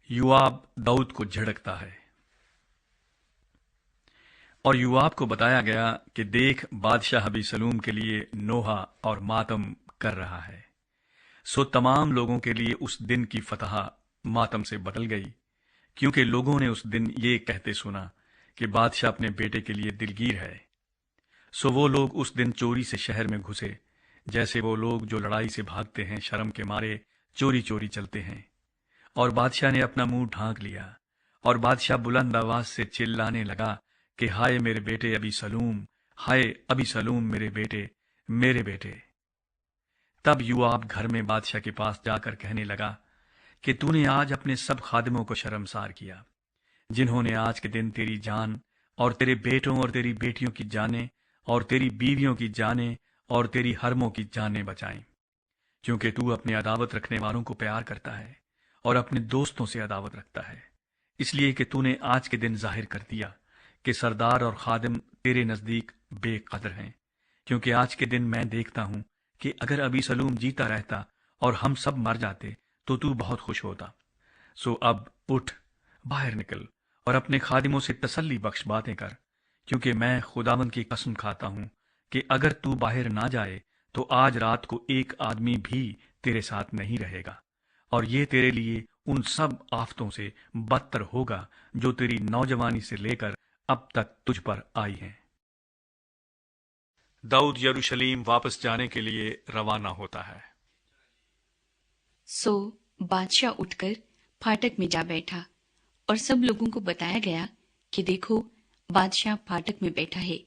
یوآب داؤد کو جھڑکتا ہے، اور یوآب کو بتایا گیا کہ دیکھ بادشاہ ابیسلوم کے لیے نوحہ اور ماتم کر رہا ہے۔ سو تمام لوگوں کے لیے اس دن کی فتح ماتم سے بدل گئی، کیونکہ لوگوں نے اس دن یہ کہتے سنا کہ بادشاہ اپنے بیٹے کے لیے دلگیر ہے۔ سو وہ لوگ اس دن چوری سے شہر میں گھسے، جیسے وہ لوگ جو لڑائی سے بھاگتے ہیں شرم کے مارے چوری چوری چلتے ہیں۔ اور بادشاہ نے اپنا منہ ڈھانک لیا، اور بادشاہ بلند آواز سے چلانے لگا کہ ہائے میرے بیٹے ابیسلوم، ہائے ابیسلوم میرے بیٹے، میرے بیٹے۔ تب یوآب گھر میں بادشاہ کے پاس جا کر کہنے لگا کہ تو نے آج اپنے سب خادموں کو شرمسار کیا، جنہوں نے آج کے دن تیری جان اور تیرے بیٹوں اور تیری بیٹیوں کی جانیں اور تیری بیویوں کی جانیں اور تیری حرموں کی جانیں بچائیں، کیونکہ تو اپنے عداوت رکھنے والوں کو پیار کرتا ہے اور اپنے دوستوں سے عداوت رکھتا ہے، اس لیے کہ تو نے آج کے دن ظاہر کر دیا کہ سردار اور خادم تیرے نزدیک بے قدر ہیں، کیونکہ آج کے دن میں دیکھتا ہوں کہ اگر ابیسلوم جیتا رہتا اور ہم سب مر جاتے تو بہت خوش ہوتا۔ سو اب اٹھ، باہر نکل اور اپنے خادموں سے تسلی بخش باتیں کر، کیونکہ میں خداوند کی قسم کھاتا ہوں کہ اگر تو باہر نہ جائے تو آج رات کو ایک آدمی بھی تیرے ساتھ نہیں رہے گا، اور یہ تیرے لیے ان سب آفتوں سے بدتر ہوگا جو تیری نوجوانی سے لے کر اب تک تجھ پر آئی ہیں۔ داؤد یروشلیم واپس جانے کے لیے روانہ ہوتا ہے۔ سو بادشاہ اٹھ کر پھاٹک میں جا بیٹھا، اور سب لوگوں کو بتایا گیا کہ دیکھو بادشاہ پھاٹک میں بیٹھا ہے۔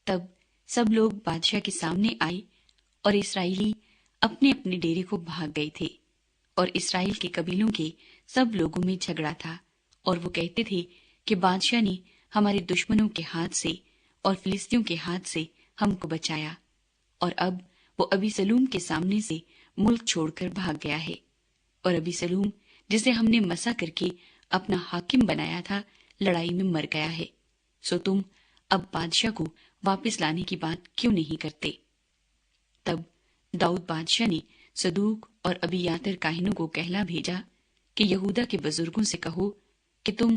تب سب لوگ بادشاہ کے سامنے آئے، اور اسرائیلی اپنے اپنے ڈیرے کو بھاگ گئے تھے، اور اسرائیل کے قبیلوں کے سب لوگوں میں جھگڑا تھا، اور وہ کہتے تھے کہ بادشاہ نے ہمارے دشمنوں کے ہاتھ سے اور فلسطینیوں کے ہاتھ سے ہم کو بچایا، اور اب وہ ابیسلوم کے سامنے سے ملک چھوڑ کر بھاگ گیا ہے، اور ابیسلوم جسے ہم نے مسا کر کے اپنا حاکم بنایا تھا لڑائی میں مر گیا ہے۔ سو تم اب بادشاہ کو واپس لانے کی بات کیوں نہیں کرتے؟ تب داؤد بادشاہ نے صدوق اور ابیاتر کاہنوں کو کہلا بھیجا کہ یہودا کے بزرگوں سے کہو کہ تم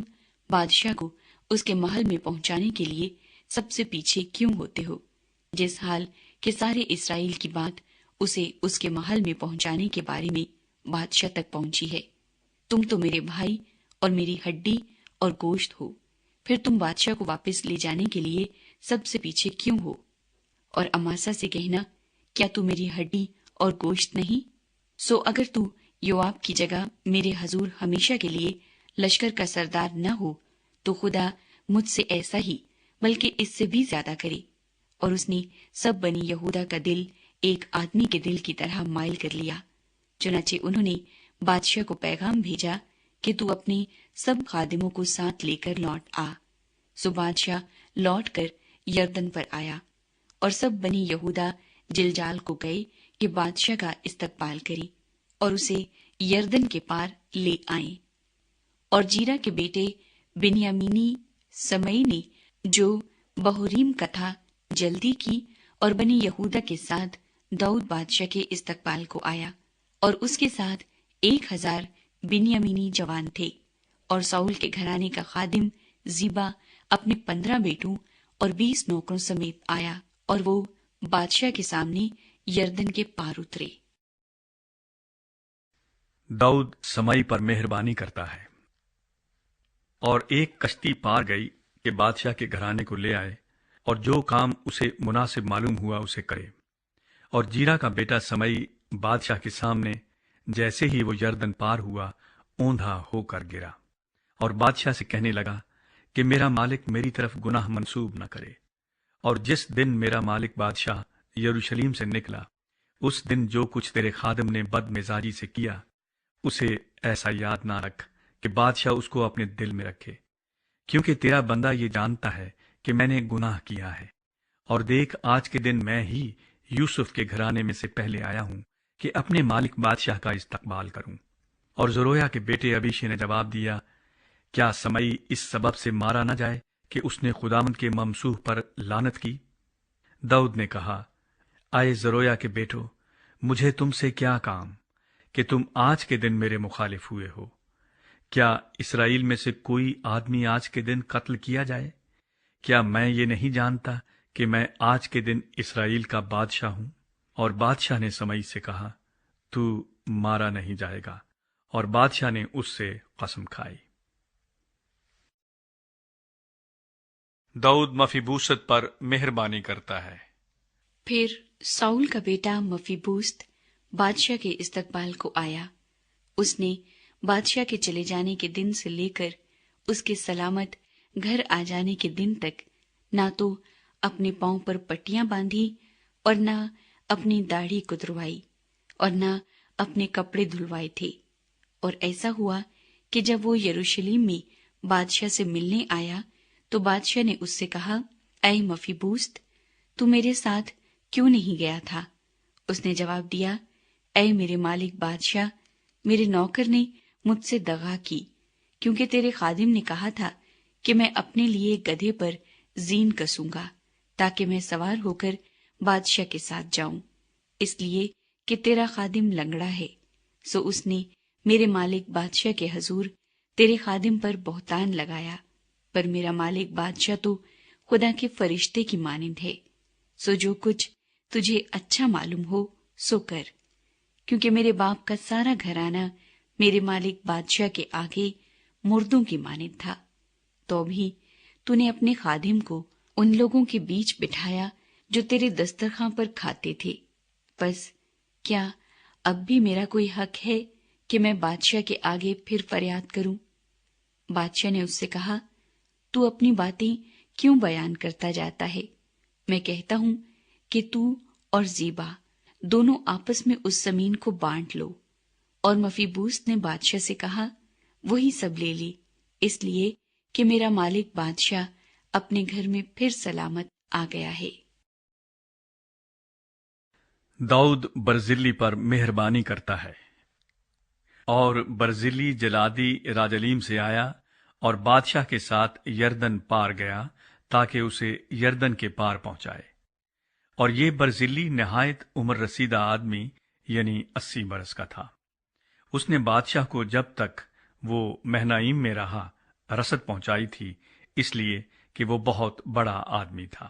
بادشاہ کو اس کے محل میں پہنچانے کے لیے سب سے پیچھے کیوں ہوتے ہو، جس حال کہ سارے اسرائیل کی بات اسے اس کے محل میں پہنچانے کے بارے میں بادشاہ تک پہنچی ہے۔ تم تو میرے بھائی اور میری ہڈی اور گوشت ہو، پھر تم بادشاہ کو واپس لے جانے کے لیے سب سے پیچھے کیوں ہو؟ اور اماسا سے کہنا، کیا تو میری ہڈی اور گوشت نہیں؟ سو اگر تو یوآب کی جگہ میرے حضور ہمیشہ کے لیے لشکر کا سردار نہ ہو تو خدا مجھ سے ایسا ہی بلکہ اس سے بھی زیادہ کرے۔ اور اس نے سب بنی یہودا کا دل ایک آدمی کے دل کی طرح مائل کر لیا۔ چنانچہ انہوں نے بادشاہ کو پیغام بھیجا کہ تو اپنے سب خادموں کو ساتھ لے کر لوٹ آ۔ سو بادشاہ لوٹ کر یردن پر آیا، اور سب بنی یہودا جلجال کو گئے کہ بادشاہ کا استقبال کریں اور اسے یردن کے پار لے آئیں۔ اور جیرا کے بیٹے بنیامینی سمئی نے جو بہوریم کا تھا جلدی کی، اور بنی یہودا کے ساتھ داؤد بادشاہ کے استقبال کو آیا، اور اس کے ساتھ 1000 بنیامینی جوان تھے۔ اور ساؤل کے گھرانے کا خادم زیبا اپنے 15 بیٹوں اور 20 نوکروں سمیت آیا، اور وہ بادشاہ کے سامنے یردن کے پار اترے۔ داؤد سمئی پر مہربانی کرتا ہے، اور ایک کشتی پار گئی کہ بادشاہ کے گھرانے کو لے آئے، اور جو کام اسے مناسب معلوم ہوا اسے کرے۔ اور جیرا کا بیٹا سمئی بادشاہ کے سامنے جیسے ہی وہ یردن پار ہوا اوندھا ہو کر گرا، اور بادشاہ سے کہنے لگا کہ میرا مالک میری طرف گناہ منسوب نہ کرے، اور جس دن میرا مالک بادشاہ یروشلیم سے نکلا اس دن جو کچھ تیرے خادم نے بد مزاجی سے کیا اسے ایسا یاد نہ رکھ کہ بادشاہ اس کو اپنے دل میں رکھے، کیونکہ تیرا بندہ یہ جانتا ہے کہ میں نے گناہ کیا ہے۔ اور دیکھ آج کے دن میں ہی یوسف کے گھرانے میں سے پہلے آیا ہوں کہ اپنے مالک بادشاہ کا استقبال کروں۔ اور زرویا کے بیٹے ابیشے نے جواب دیا، کیا سمئی اس سبب سے مارا نہ جائے کہ اس نے خداوند کے ممسوح پر لعنت کی؟ داؤد نے کہا، آئے زرویا کے بیٹو، مجھے تم سے کیا کام کہ تم آج کے دن میرے مخالف ہوئے ہو؟ کیا اسرائیل میں سے کوئی آدمی آج کے دن قتل کیا جائے؟ کیا میں یہ نہیں جانتا کہ میں آج کے دن اسرائیل کا بادشاہ ہوں؟ اور بادشاہ نے سمئی سے کہا، تو مارا نہیں جائے گا، اور بادشاہ نے اس سے قسم کھائی۔ داؤد مفیبوست پر مہربانی کرتا ہے۔ پھر ساؤل کا بیٹا مفیبوست بادشاہ کے استقبال کو آیا۔ اس نے بادشاہ کے چلے جانے کے دن سے لے کر اس کے سلامت گھر آ جانے کے دن تک نہ تو اپنے پاؤں پر پٹیاں باندھی اور نہ اپنی داڑھی کتروائی اور نہ اپنے کپڑے دھلوائے تھے۔ اور ایسا ہوا کہ جب وہ یروشلم میں بادشاہ سے ملنے آیا تو بادشاہ نے اس سے کہا، اے مفیبوست، تو میرے ساتھ کیوں نہیں گیا تھا؟ اس نے جواب دیا، اے میرے مالک بادشاہ، میرے نوکر نے مجھ سے دغا کی، کیونکہ تیرے خادم نے کہا تھا کہ میں اپنے لیے گدھے پر زین کسوں گا تاکہ میں سوار ہو کر بادشاہ کے ساتھ جاؤں، اس لیے کہ تیرا خادم لنگڑا ہے۔ سو اس نے میرے مالک بادشاہ کے حضور تیرے خادم پر بہتان لگایا، پر میرا مالک بادشاہ تو خدا کے فرشتے کی مانند ہے۔ سو جو کچھ تجھے اچھا معلوم ہو سو کر، کیونکہ میرے باپ کا سارا گھرانہ میرے مالک بادشاہ کے آگے مردوں کی مانند تھا۔ تو بھی تو نے اپنے خادم کو ان لوگوں کے بیچ بٹھایا جو تیرے دسترخوان پر کھاتے تھے۔ بس کیا اب بھی میرا کوئی حق ہے کہ میں بادشاہ کے آگے پھر فریاد کروں؟ بادشاہ نے اس سے کہا، تو اپنی باتیں کیوں بیان کرتا جاتا ہے؟ میں کہتا ہوں کہ تو اور زیبا دونوں آپس میں اس زمین کو بانٹ لو۔ اور مفیبوست نے بادشاہ سے کہا، وہی سب لے لی، اس لیے کہ میرا مالک بادشاہ اپنے گھر میں پھر سلامت آ گیا ہے۔ داؤد برزلی پر مہربانی کرتا ہے۔ اور برزلی جلادی راجلیم سے آیا اور بادشاہ کے ساتھ یردن پار گیا تاکہ اسے یردن کے پار پہنچائے۔ اور یہ برزلی نہایت عمر رسیدہ آدمی یعنی 80 برس کا تھا۔ اس نے بادشاہ کو جب تک وہ مہنائیم میں رہا رسد پہنچائی تھی، اس لیے کہ وہ بہت بڑا آدمی تھا۔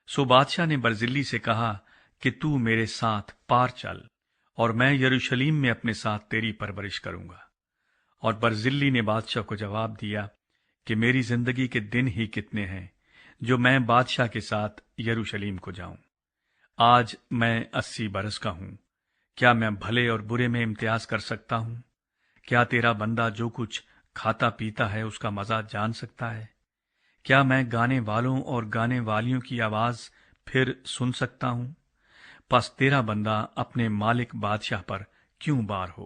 سو بادشاہ نے برزلی سے کہا کہ تو میرے ساتھ پار چل، اور میں یروشلم میں اپنے ساتھ تیری پرورش کروں گا۔ اور برزلی نے بادشاہ کو جواب دیا کہ میری زندگی کے دن ہی کتنے ہیں جو میں بادشاہ کے ساتھ یروشلم کو جاؤں۔ آج میں 80 برس کا ہوں، کیا میں بھلے اور برے میں امتیاز کر سکتا ہوں؟ کیا تیرا بندہ جو کچھ کھاتا پیتا ہے اس کا مزہ جان سکتا ہے؟ کیا میں گانے والوں اور گانے والیوں کی آواز پھر سن سکتا ہوں؟ پس تیرا بندہ اپنے مالک بادشاہ پر کیوں بار ہو؟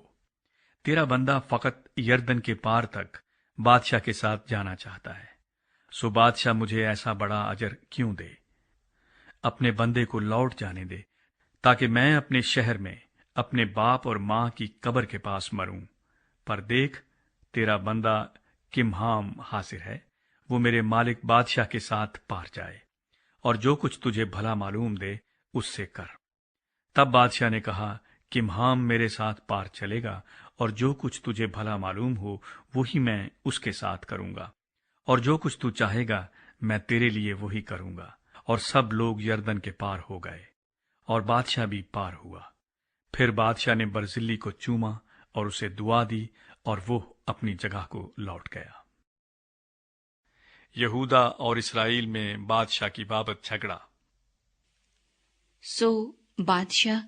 تیرا بندہ فقط یردن کے پار تک بادشاہ کے ساتھ جانا چاہتا ہے، سو بادشاہ مجھے ایسا بڑا اجر کیوں دے؟ اپنے بندے کو لوٹ جانے دے، تاکہ میں اپنے شہر میں اپنے باپ اور ماں کی قبر کے پاس مروں۔ پر دیکھ، تیرا بندہ کمہام حاضر ہے، وہ میرے مالک بادشاہ کے ساتھ پار جائے، اور جو کچھ تجھے بھلا معلوم دے اس سے کر۔ تب بادشاہ نے کہا، کمہام میرے ساتھ پار چلے گا، اور جو کچھ تجھے بھلا معلوم ہو وہی میں اس کے ساتھ کروں گا، اور جو کچھ تو چاہے گا میں تیرے لیے وہی کروں گا۔ اور سب لوگ یردن کے پار ہو گئے، اور بادشاہ بھی پار ہوا۔ پھر بادشاہ نے برزلی کو چوما اور اسے دعا دی، اور وہ اپنی جگہ کو لوٹ گیا۔ یہودا اور اسرائیل میں بادشاہ کی بابت جھگڑا۔ سو بادشاہ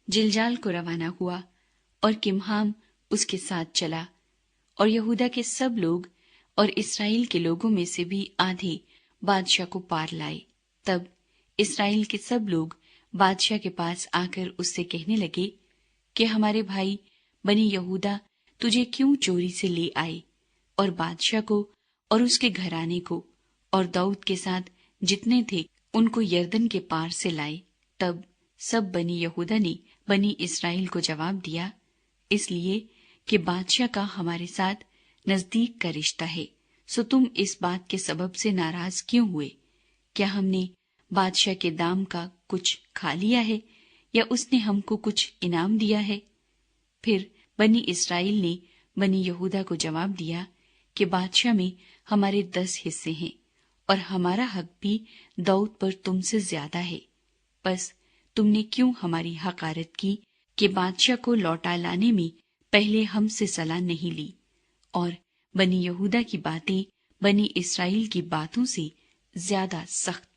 جلجال کو روانہ ہوا اور کمہام اس کے ساتھ چلا، اور یہودا کے سب لوگ اور اسرائیل کے لوگوں میں سے بھی آدھے بادشاہ کو پار لائے۔ تب اسرائیل کے سب لوگ بادشاہ کے پاس آ کر اس سے کہنے لگے کہ ہمارے بھائی بنی یہودا تجھے کیوں چوری سے لے آئے، اور بادشاہ کو اور اس کے گھرانے کو اور داؤد کے ساتھ جتنے تھے ان کو یردن کے پار سے لائے۔ تب سب بنی یہودا نے بنی اسرائیل کو جواب دیا، اس لیے کہ بادشاہ کا ہمارے ساتھ نزدیک کا رشتہ ہے، سو تم اس بات کے سبب سے ناراض کیوں ہوئے؟ کیا ہم نے بادشاہ کے دام کا کچھ کھا لیا ہے، یا اس نے ہم کو کچھ انعام دیا ہے؟ پھر بنی اسرائیل نے بنی یہودا کو جواب دیا کہ بادشاہ میں ہمارے 10 حصے ہیں اور ہمارا حق بھی داؤد پر تم سے زیادہ ہے، پس تم نے کیوں ہماری حقارت کی کہ بادشاہ کو لوٹا لانے میں پہلے ہم سے صلاح نہیں لی؟ اور بنی یہودا کی باتیں بنی اسرائیل کی باتوں سے زیادہ سخت